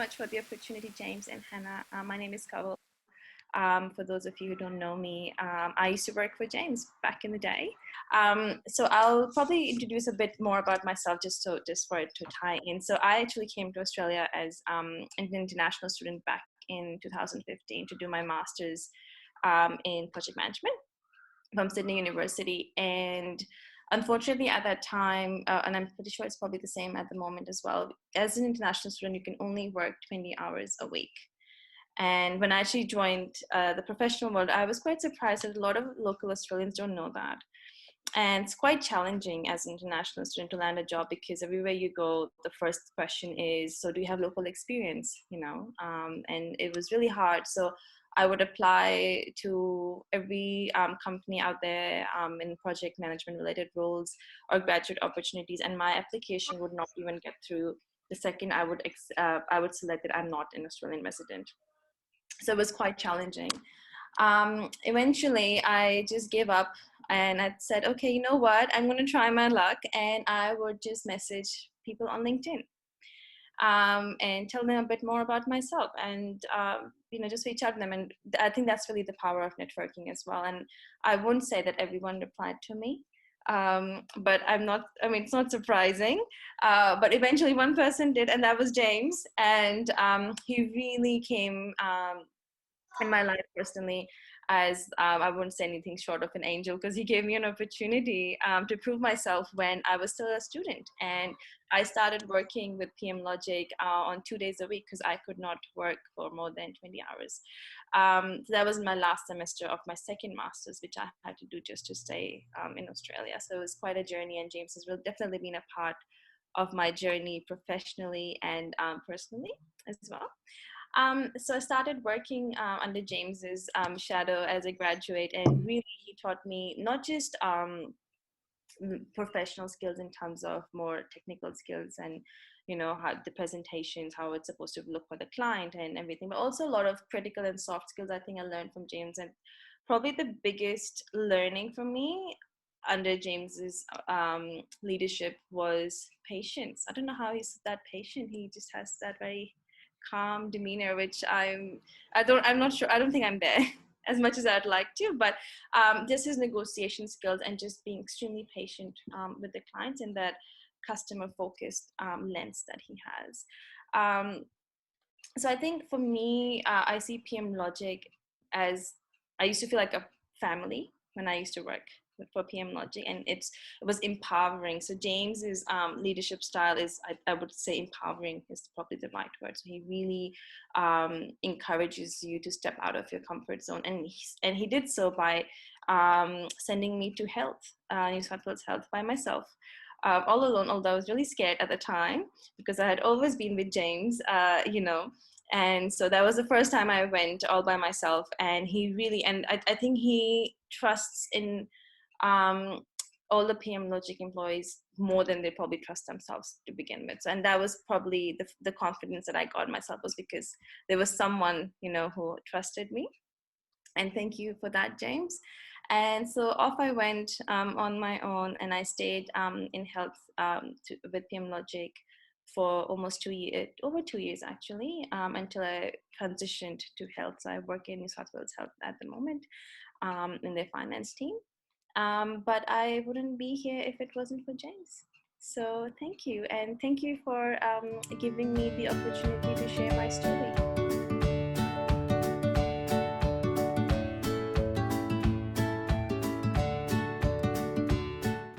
much for the opportunity, James and Hannah. My name is Kanwal. For those of you who don't know me, I used to work for James back in the day. So I'll probably introduce a bit more about myself just for it to tie in. So I actually came to Australia as an international student back in 2015 to do my master's in project management from Sydney University. And unfortunately, at that time, and I'm pretty sure it's probably the same at the moment as well, as an international student, you can only work 20 hours a week. And when I actually joined the professional world, I was quite surprised that a lot of local Australians don't know that. And it's quite challenging as an international student to land a job because everywhere you go, the first question is, so do you have local experience? And it was really hard. So I would apply to every company out there in project management related roles or graduate opportunities, and my application would not even get through the second I would select that I'm not an Australian resident. So it was quite challenging. Eventually, I just gave up and I said, okay, you know what? I'm going to try my luck. And I would just message people on LinkedIn and tell them a bit more about myself and, just reach out to them. And I think that's really the power of networking as well. And I wouldn't say that everyone replied to me. But it's not surprising, but eventually one person did, and that was James. And he really came in my life personally as I wouldn't say anything short of an angel, because he gave me an opportunity to prove myself when I was still a student. And I started working with PMLogic on 2 days a week because I could not work for more than 20 hours. So that was my last semester of my second master's, which I had to do just to stay in Australia. So it was quite a journey, and James has definitely been a part of my journey professionally and personally as well. So I started working under James's shadow as a graduate, and really he taught me not just professional skills in terms of more technical skills and how the presentations, how it's supposed to look for the client and everything, but also a lot of critical and soft skills I think I learned from James. And probably the biggest learning for me under James's leadership was patience. I don't know how he's that patient. He just has that very calm demeanor, which I'm not sure. I don't think I'm there as much as I'd like to, but just his negotiation skills and just being extremely patient with the clients and that customer focused lens that he has. So I think for me, I see PMLogic as, I used to feel like a family when I used to work for PMLogic, and it was empowering. So James's leadership style is, I would say, empowering is probably the right word. So he really encourages you to step out of your comfort zone, and he did so by sending me to New South Wales Health by myself. All alone, although I was really scared at the time because I had always been with James, and so that was the first time I went all by myself. And he really, and I think he trusts in all the PMLogic employees more than they probably trust themselves to begin with. So, and that was probably the confidence that I got myself, was because there was someone, who trusted me. And thank you for that, James. And so off I went on my own, and I stayed in health with PMLogic for almost 2 years, over 2 years actually, until I transitioned to health. So I work in New South Wales Health at the moment in their finance team. But I wouldn't be here if it wasn't for James. So thank you. And thank you for giving me the opportunity to share my story.